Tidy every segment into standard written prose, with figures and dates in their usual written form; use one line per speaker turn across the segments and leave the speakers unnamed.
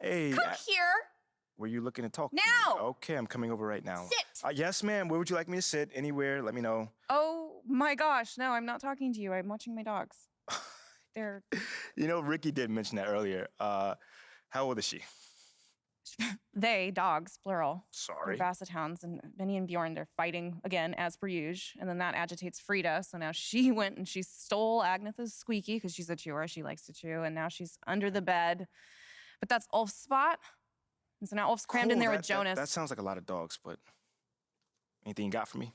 Hey.
Come here.
Were you looking to talk?
Now.
Okay, I'm coming over right now.
Sit.
Yes, ma'am. Where would you like me to sit? Anywhere. Let me know.
Oh my gosh. No, I'm not talking to you. I'm watching my dogs. They're...
You know, Ricky did mention that earlier. How old is she?
They, dogs, plural.
Sorry.
They're Basset Hounds, and Benny and Bjorn, they're fighting again, as per usual. And then that agitates Frida, so now she went and she stole Agnetha's squeaky, because she's a chewer, she likes to chew, and now she's under the bed. But that's Ulf's spot. And so now Ulf's crammed in there with Jonas.
That sounds like a lot of dogs, but anything you got for me?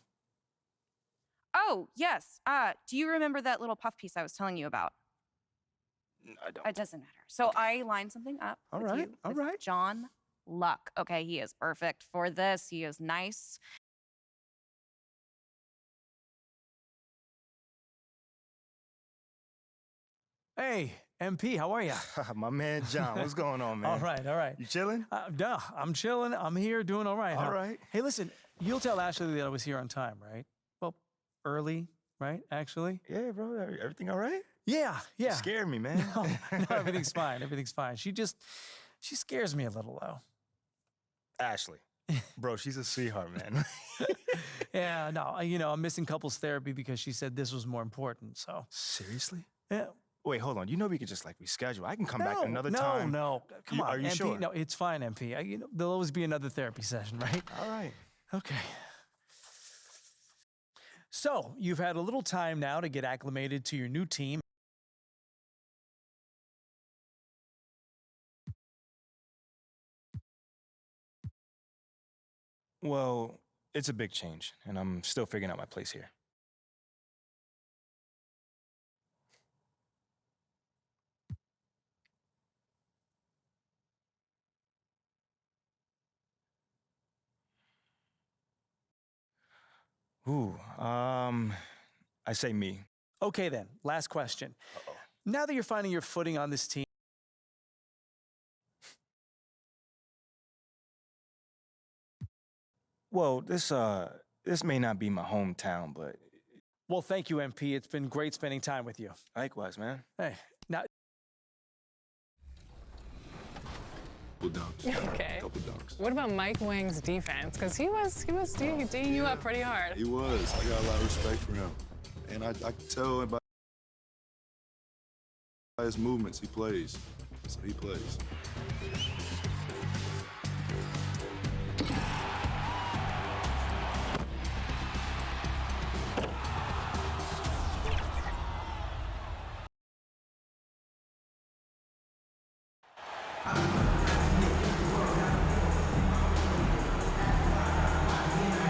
Oh, yes. Do you remember that little puff piece I was telling you about?
I don't.
It doesn't matter. So I lined something up
All
with
right,
you
all
with
right.
John Luck. Okay, he is perfect for this. He is nice.
Hey, MP, how are you?
My man John, what's going on, man?
All right, all right.
You chilling?
No, I'm chilling. I'm here doing all right.
All right.
Hey, listen, you'll tell Ashley that I was here on time, right? Well, early, right, actually?
Yeah, bro. Everything all right?
Yeah.
You scared me, man.
No, everything's fine. Everything's fine. She scares me a little, though.
Ashley. Bro, she's a sweetheart, man.
Yeah, no, I'm missing couples therapy because she said this was more important, so.
Seriously?
Yeah.
Wait, hold on. You know we could just like reschedule. I can come back another time.
No. Come on,
Are you
MP.
sure?
No, it's fine, MP. There'll always be another therapy session, right?
All right.
Okay. So, you've had a little time now to get acclimated to your new team.
Well, it's a big change, and I'm still figuring out my place here. Ooh, I say me.
Okay then, last question.
Uh-oh.
Now that you're finding your footing on this team,
Well, this may not be my hometown, but
well, thank you, MP. It's been great spending time with you.
likewise, man.
Hey, now,
Couple dunks.
Okay.
Couple dunks.
What about Mike Wang's defense? Because he was D'ing you up pretty hard.
He was. I got a lot of respect for him. And I can tell by his movements he plays. So he plays.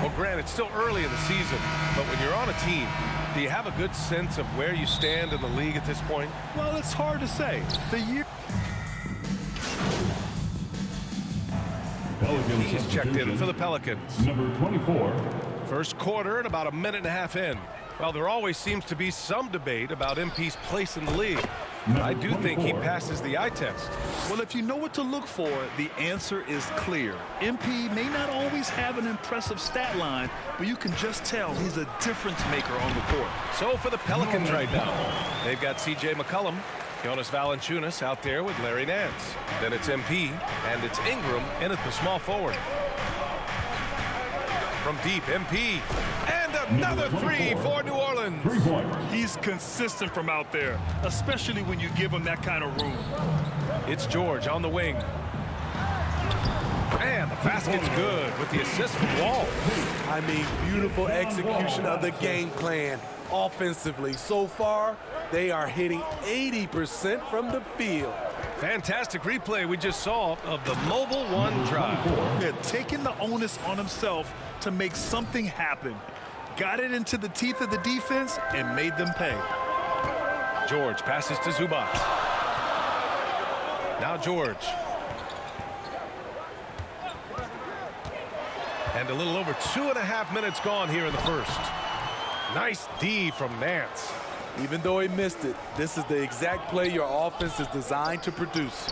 Well, Grant, it's still early in the season, but when you're on a team, do you have a good sense of where you stand in the league at this point?
Well, it's hard to say. The year.
He's checked in for the Pelicans.
Number 24.
First quarter and about a minute and a half in. Well, there always seems to be some debate about MP's place in the league. I do think he passes the eye test.
Well, if you know what to look for, the answer is clear. MP may not always have an impressive stat line, but you can just tell he's a difference maker on the court.
So for the Pelicans right now, they've got C.J. McCollum, Jonas Valanciunas out there with Larry Nance. Then it's MP, and it's Ingram in at the small forward. From deep, MP, and another three for New Orleans.
3 points.
He's consistent from out there, especially when you give him that kind of room.
It's George on the wing. And the basket's good with the assist from Wall.
I mean, beautiful execution of the game plan offensively. So far, they are hitting 80% from the field.
Fantastic replay we just saw of the mobile one drive.
They're taking the onus on himself to make something happen. Got it into the teeth of the defense and made them pay.
George passes to Zubac. Now George. And a little over 2.5 minutes gone here in the first. Nice D from Nance.
Even though he missed it, this is the exact play your offense is designed to produce.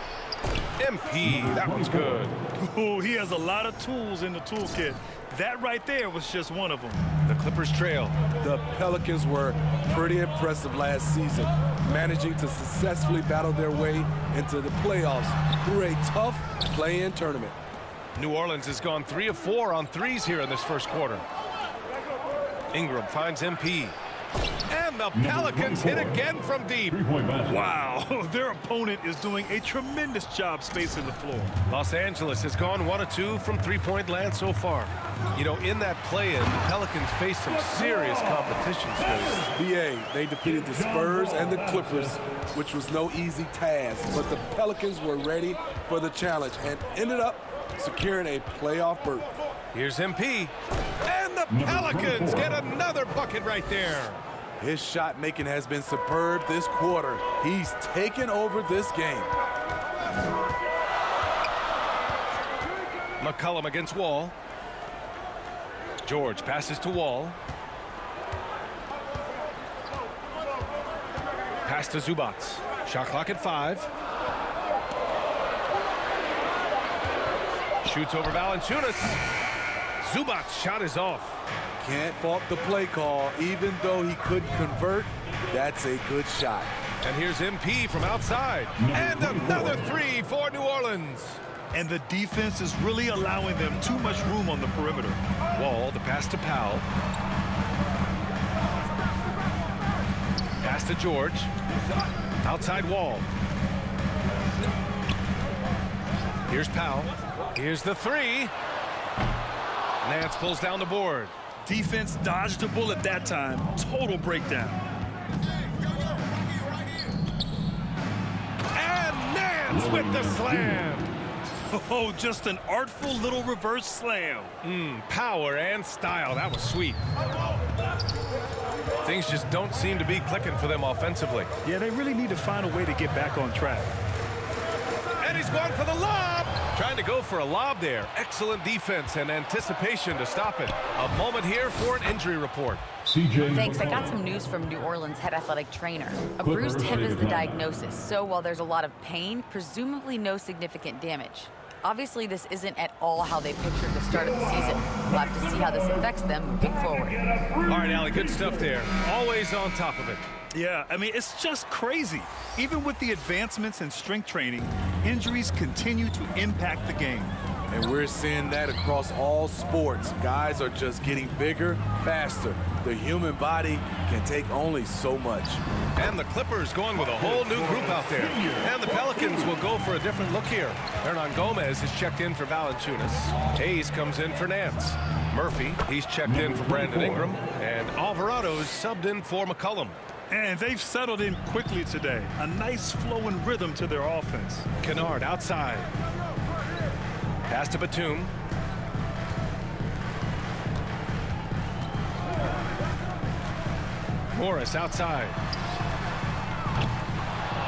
MP, that one's good.
Ooh, he has a lot of tools in the toolkit. That right there was just one of them.
The Clippers trail.
The Pelicans were pretty impressive last season. managing to successfully battle their way into the playoffs through a tough play-in tournament.
New Orleans has gone 3 of 4 on threes here in this first quarter. Ingram finds MP. And the Pelicans hit again from deep.
Wow, their opponent is doing a tremendous job spacing the floor.
Los Angeles has gone 1 of 2 from three-point land so far. You know, in that play-in, the Pelicans face some serious competition.
BA, they defeated the Spurs and the Clippers, which was no easy task, but the Pelicans were ready for the challenge and ended up securing a playoff berth.
Here's MP, and the Pelicans get another bucket right there.
His shot making has been superb this quarter. He's taken over this game.
McCollum against Wall. George passes to Wall. Pass to Zubac. Shot clock at 5. Shoots over Valanciunas. Zubac's shot is off.
Can't fault the play call. Even though he couldn't convert, that's a good shot.
And here's MP from outside. And another 3 for New Orleans.
And the defense is really allowing them too much room on the perimeter.
Wall, the pass to Powell. Pass to George. Outside Wall. Here's Powell. Here's the 3. Nance pulls down the board.
Defense dodged a bullet that time. Total breakdown.
And Nance with the slam.
Oh, just an artful little reverse slam.
Power and style. That was sweet. Things just don't seem to be clicking for them offensively.
Yeah, they really need to find a way to get back on track.
And he's going for the lob. Trying to go for a lob there. Excellent defense and anticipation to stop it. A moment here for an injury report.
Thanks. I got some news from New Orleans head athletic trainer. A bruised hip is the diagnosis, so while there's a lot of pain, presumably no significant damage. Obviously, this isn't at all how they pictured the start of the season. We'll have to see how this affects them moving forward.
All right, Allie, good stuff there. Always on top of it.
Yeah, I mean, it's just crazy. Even with the advancements in strength training, injuries continue to impact the game.
And we're seeing that across all sports. Guys are just getting bigger, faster. The human body can take only so much.
And the Clippers going with a whole new group out there. And the Pelicans will go for a different look here. Hernan Gomez is checked in for Valanciunas. Hayes comes in for Nance. Murphy, he's checked in for Brandon Ingram. And Alvarado's subbed in for McCollum.
And they've settled in quickly today. A nice flow and rhythm to their offense.
Kennard outside. Pass to Batum. Morris outside.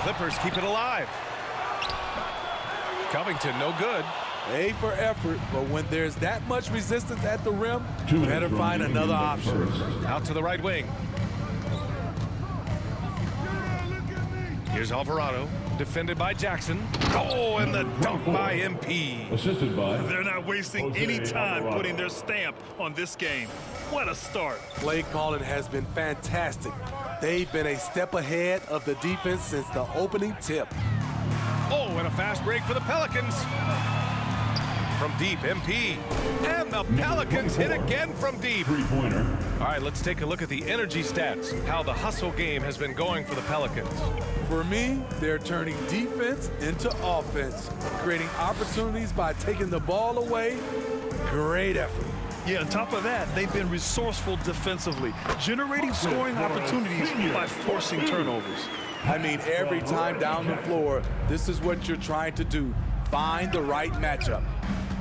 Clippers keep it alive. Covington no good.
A for effort, but when there's that much resistance at the rim, you better find another option.
Out to the right wing. Here's Alvarado, defended by Jackson. Oh, and the dunk by MP.
Assisted by.
They're not wasting any time putting their stamp on this game. What a start.
Play calling has been fantastic. They've been a step ahead of the defense since the opening tip.
Oh, and a fast break for the Pelicans. From deep, MP. And the Pelicans hit again from deep.
Three-pointer.
All right, let's take a look at the energy stats, how the hustle game has been going for the Pelicans.
For me, they're turning defense into offense, creating opportunities by taking the ball away. Great effort.
Yeah, on top of that, they've been resourceful defensively, generating scoring opportunities by forcing turnovers.
I mean, every time down the floor, this is what you're trying to do. Find the right matchup.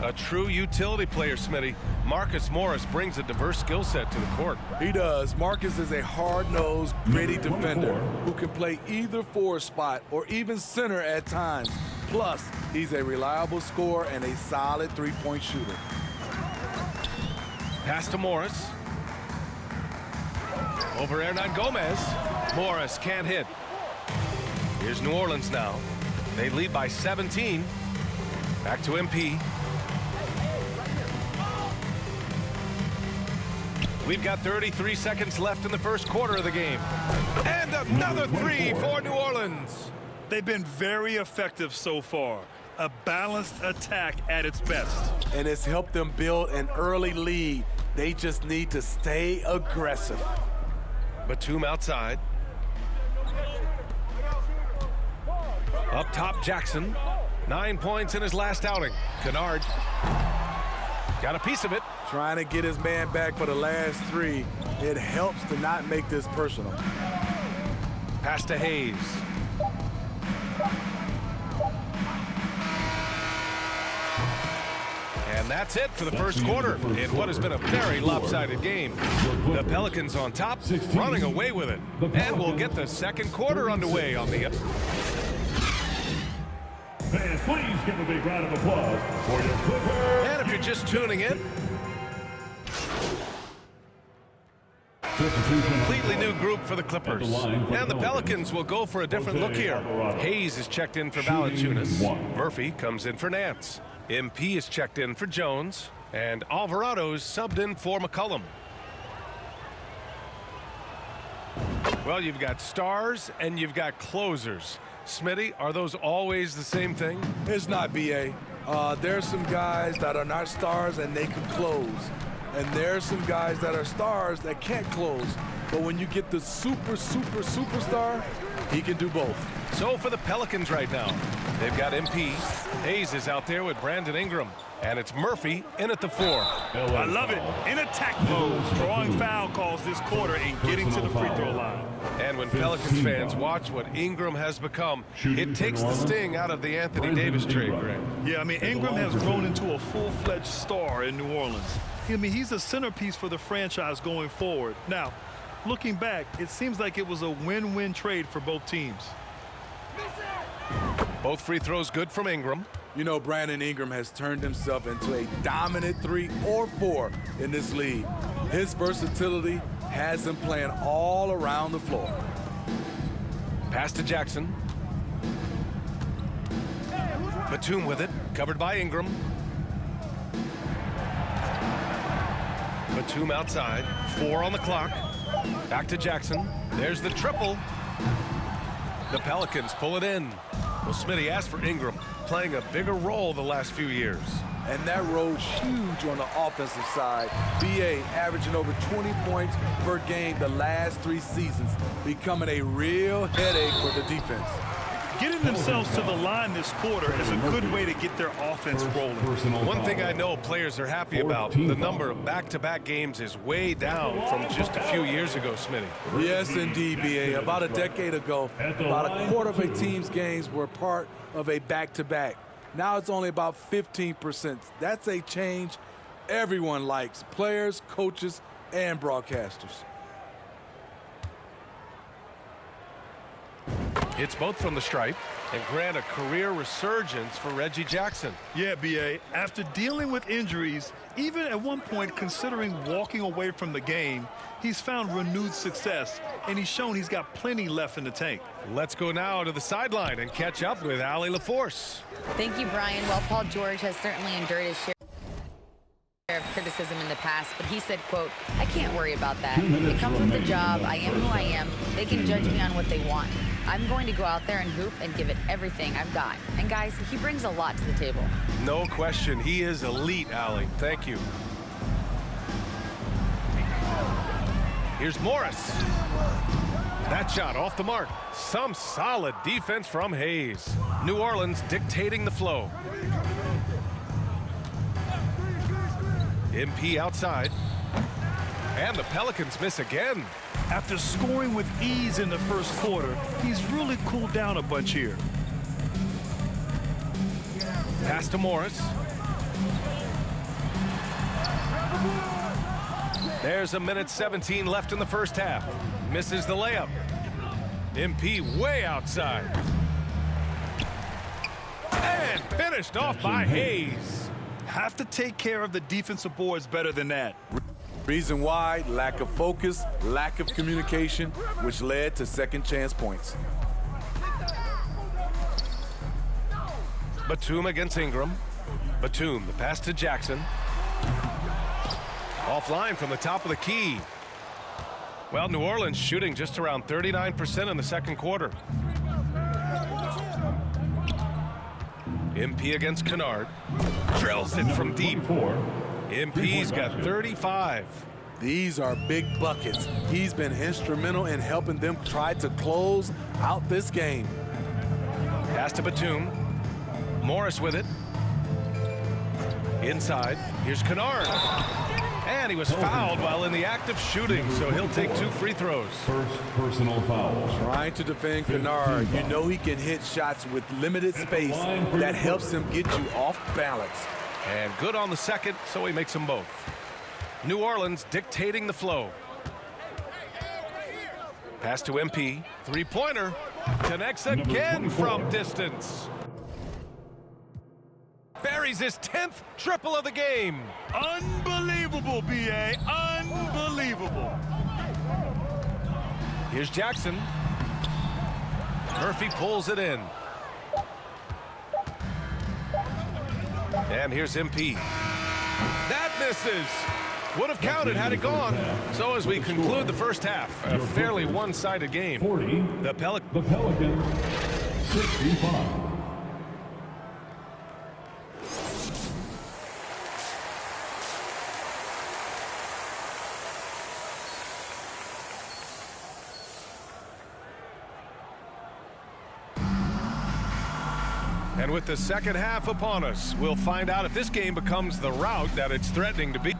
A true utility player, Smitty. Marcus Morris brings a diverse skill set to the court.
He does. Marcus is a hard-nosed, gritty defender who can play either forward spot or even center at times. Plus, he's a reliable scorer and a solid three-point shooter.
Pass to Morris. Over Hernan Gomez. Morris can't hit. Here's New Orleans now. They lead by 17. Back to MP. We've got 33 seconds left in the first quarter of the game. And another three for New Orleans.
They've been very effective so far. A balanced attack at its best.
And it's helped them build an early lead. They just need to stay aggressive.
Batum outside. Up top, Jackson. 9 points in his last outing. Kennard got a piece of it.
Trying to get his man back for the last three. It helps to not make this personal.
Pass to Hayes. And that's it for the first quarter in what has been a very lopsided game. The Pelicans on top, running away with it. And we'll get the second quarter underway on the...
Fans, please give a big round of applause for your Clippers.
And if you're just tuning in, completely new group for the Clippers. And the Pelicans will go for a different look here. Hayes is checked in for Valanciunas. Murphy comes in for Nance. MP is checked in for Jones. And Alvarado's subbed in for McCollum. Well, you've got stars and you've got closers. Smitty, are those always the same thing?
It's not, B.A. There's some guys that are not stars and they can close. And there's some guys that are stars that can't close. But when you get the superstar, he can do both.
So for the Pelicans right now, they've got MP. Hayes is out there with Brandon Ingram. And it's Murphy in at the 4.
I love it. In attack mode, drawing foul calls this quarter and getting to the free throw line.
And when Pelicans fans watch what Ingram has become, it takes the sting out of the Anthony Davis trade, Greg.
Yeah, I mean, Ingram has grown into a full-fledged star in New Orleans. I mean, he's a centerpiece for the franchise going forward. Now, looking back, it seems like it was a win-win trade for both teams.
Both free throws good from Ingram.
You know, Brandon Ingram has turned himself into a dominant 3 or 4 in this league. His versatility has him playing all around the floor.
Pass to Jackson. Batum with it, covered by Ingram. Batum outside, 4 on the clock. Back to Jackson. There's the triple. The Pelicans pull it in. Well, Smitty asked for Ingram, playing a bigger role the last few years.
And that role's huge on the offensive side. B.A. averaging over 20 points per game the last 3 seasons, becoming a real headache for the defense.
Getting themselves to the line this quarter is a good way to get their offense rolling.
One thing I know players are happy about, the number of back-to-back games is way down from just a few years ago, Smitty.
Yes, indeed, B.A. About a decade ago, about a quarter of a team's games were part of a back-to-back. Now it's only about 15%. That's a change everyone likes, players, coaches, and broadcasters.
It's both from the stripe and grant a career resurgence for Reggie Jackson.
Yeah, B.A., after dealing with injuries, even at one point considering walking away from the game, he's found renewed success, and he's shown he's got plenty left in the tank.
Let's go now to the sideline and catch up with Allie LaForce.
Thank you, Brian. Well, Paul George has certainly endured his share of criticism in the past, but he said, quote, "I can't worry about that. It comes with the job. I am who I am. They can judge me on what they want. I'm going to go out there and hoop and give it everything I've got." And guys, he brings a lot to the table.
No question. He is elite, Allie. Thank you. Here's Morris. That shot off the mark. Some solid defense from Hayes. New Orleans dictating the flow. MP outside. And the Pelicans miss again.
After scoring with ease in the first quarter, he's really cooled down a bunch here.
Pass to Morris. There's a minute 17 left in the first half. Misses the layup. MP way outside. And finished off by Hayes.
Have to take care of the defensive boards better than that.
Reason why: lack of focus, lack of communication, which led to second chance points.
Batum against Ingram. Batum, the pass to Jackson. Offline from the top of the key. Well, New Orleans shooting just around 39% in the second quarter. MP against Kennard. Drills it from deep. MP's got 35.
These are big buckets. He's been instrumental in helping them try to close out this game.
Pass to Batum. Morris with it. Inside. Here's Kennard. And he was fouled while in the act of shooting, so he'll take 2 free throws.
First personal foul.
Trying to defend Kennard. You know he can hit shots with limited space. That helps him get you off balance.
And good on the second, so he makes them both. New Orleans dictating the flow. Pass to MP. Three-pointer. Connects again from distance. Buries his 10th triple of the game.
Unbelievable, B.A. Unbelievable.
Here's Jackson. Murphy pulls it in. And here's MP. That misses. Would have counted had it gone. So as we conclude the first half, a fairly one-sided game.
40.
The
Pelicans 65.
And with the second half upon us, we'll find out if this game becomes the rout that it's threatening to be.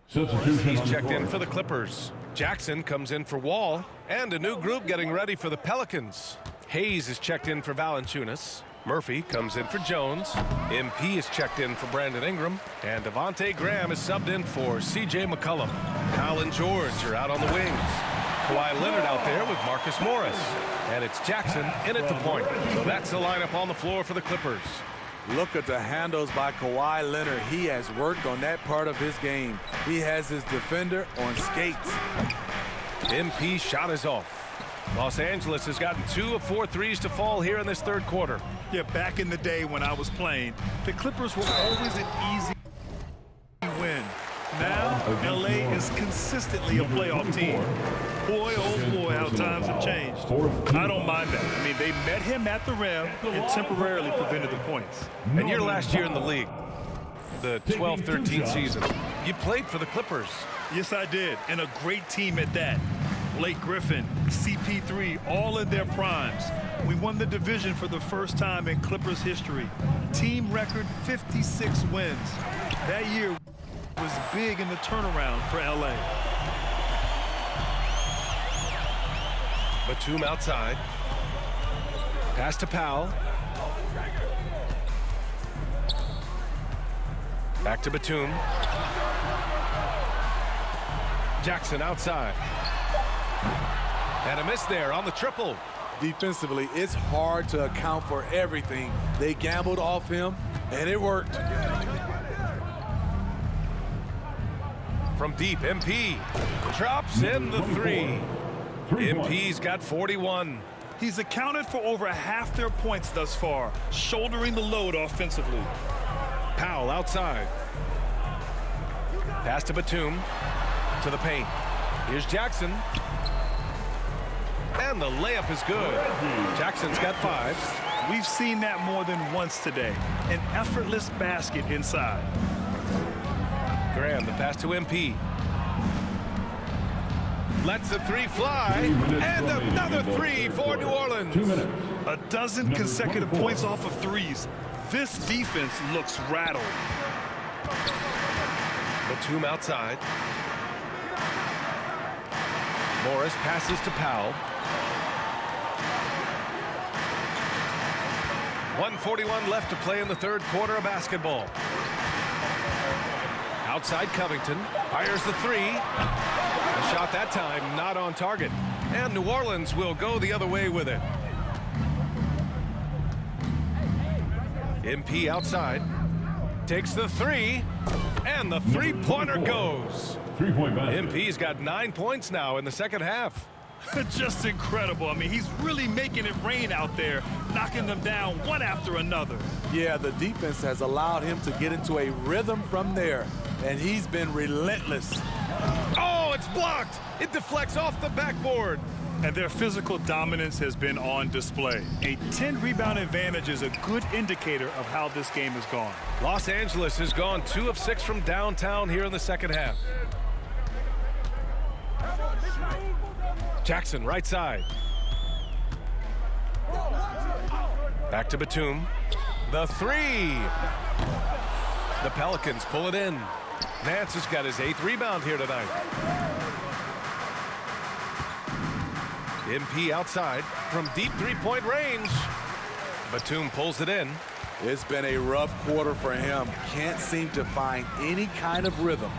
He's checked in for the Clippers. Jackson comes in for Wall. And a new group getting ready for the Pelicans. Hayes is checked in for Valanciunas. Murphy comes in for Jones. MP is checked in for Brandon Ingram. And Devontae Graham is subbed in for C.J. McCollum. Kyle and George are out on the wings. Kawhi Leonard out there with Marcus Morris. And it's Jackson in at the point. So that's the lineup on the floor for the Clippers.
Look at the handles by Kawhi Leonard. He has worked on that part of his game. He has his defender on skates.
MP shot is off. Los Angeles has gotten 2 of 4 threes to fall here in this third quarter.
Yeah, back in the day when I was playing, the Clippers were always an easy win. Now, LA is consistently a playoff team. Boy, oh boy, how times have changed. I don't mind that. I mean, they met him at the rim and temporarily prevented the points.
And your last year in the league, the 12-13 season, you played for the Clippers.
Yes, I did, and a great team at that. Blake Griffin, CP3, all in their primes. We won the division for the first time in Clippers history. Team record 56 wins. That year was big in the turnaround for LA.
Batum outside. Pass to Powell. Back to Batum. Jackson outside. And a miss there on the triple.
Defensively, it's hard to account for everything. They gambled off him, and it worked.
From deep, MP drops in the three. MP's got 41.
He's accounted for over half their points thus far, shouldering the load offensively.
Powell outside. Pass to Batum. To the paint. Here's Jackson. And the layup is good. Jackson's got 5.
We've seen that more than once today. An effortless basket inside.
Graham, the pass to MP. Lets the 3 fly. And another 3 for New Orleans.
2 minutes.
A dozen consecutive points off of threes. This defense looks rattled.
Batum outside. Morris passes to Powell. 1:41 left to play in the third quarter of basketball. Outside Covington. Fires the 3. The shot that time not on target. And New Orleans will go the other way with it. MP outside. Takes the 3. And the 3-pointer goes.
3-point basket.
MP's got 9 points now in the second half.
Just incredible. I mean, he's really making it rain out there, knocking them down one after another.
Yeah, the defense has allowed him to get into a rhythm from there, and he's been relentless.
Oh, it's blocked. It deflects off the backboard.
And their physical dominance has been on display. A 10-rebound advantage is a good indicator of how this game has gone.
Los Angeles has gone 2 of 6 from downtown here in the second half. Jackson, right side. Back to Batum. The three. The Pelicans pull it in. Nance has got his 8th rebound here tonight. MP outside from deep three-point range. Batum pulls it in.
It's been a rough quarter for him. Can't seem to find any kind of rhythm.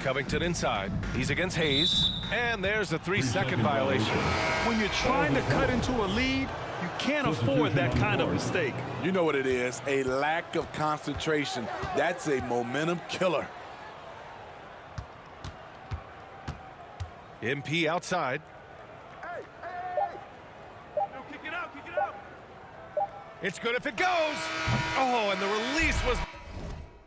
Covington inside. He's against Hayes. And there's a 3-second violation.
When you're trying to cut into a lead, you can't afford that kind of mistake.
You know what it is, a lack of concentration. That's a momentum killer.
MP outside.
Kick it out, kick it out.
It's good if it goes. Oh, and the release was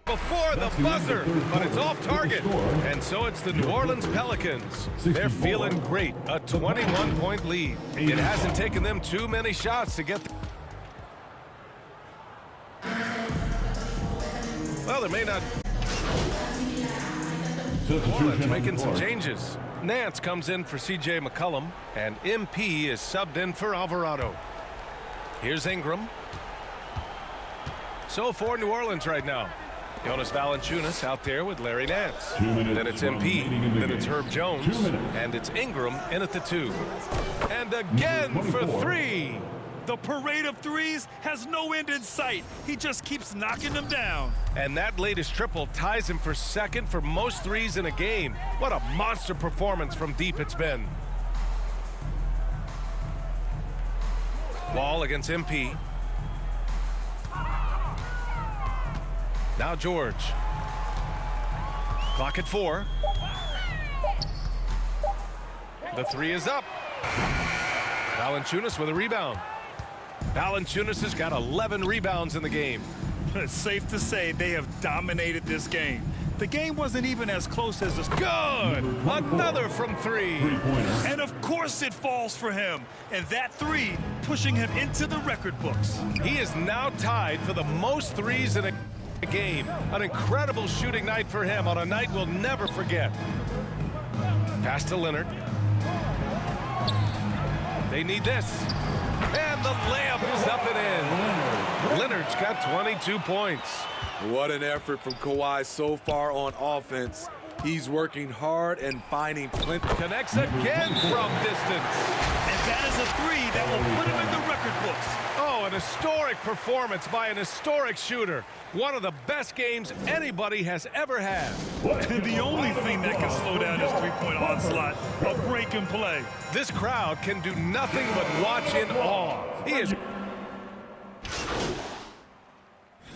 before the buzzer, but it's off target. And so it's the New Orleans Pelicans. They're feeling great. A 21-point lead. It hasn't taken them too many shots to get. Well, there may not. Orleans making some changes. Nance comes in for C.J. McCollum, and MP is subbed in for Alvarado. Here's Ingram. So for New Orleans right now, Jonas Valanciunas out there with Larry Nance. Then it's MP, then it's Herb Jones, and it's Ingram in at the 2. And again for 3.
The parade of threes has no end in sight. He just keeps knocking them down.
And that latest triple ties him for second for most threes in a game. What a monster performance from deep it's been. Wall against MP. Now George. Clock at 4. The 3 is up. Valanciunas with a rebound. Valanciunas has got 11 rebounds in the game.
It's safe to say they have dominated this game. The game wasn't even as close as this.
Good! Another from 3.
And of course it falls for him. And that 3 pushing him into the record books.
He is now tied for the most threes in a game. An incredible shooting night for him on a night we'll never forget. Pass to Leonard. They need this. And the layup is up and in. Leonard's got 22 points.
What an effort from Kawhi so far on offense. He's working hard and finding plenty.
Connects again from distance.
And that is a 3 that will put him in the record books.
Oh, an historic performance by an historic shooter. One of the best games anybody has ever had.
And the only thing that can slow down his three-point onslaught, a break and play.
This crowd can do nothing but watch in awe. He is.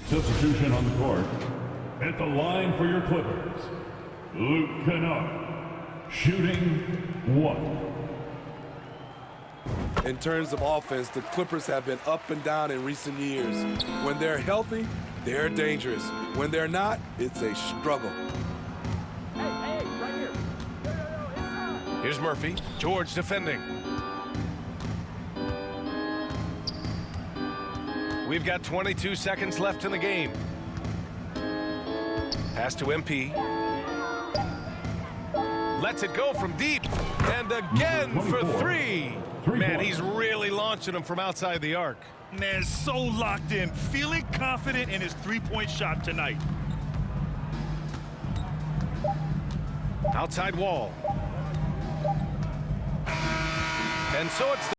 Substitution on the court. At the line for your Clippers, Luke Kennard. Shooting 1.
In terms of offense, the Clippers have been up and down in recent years. When they're healthy, they're dangerous. When they're not, it's a struggle.
Here's Murphy. George defending. We've got 22 seconds left in the game. Pass to MP. Lets it go from deep. And again for 3. Man, he's really launching them from outside the arc.
Man, so locked in, feeling confident in his three-point shot tonight.
Outside Wall. And so it's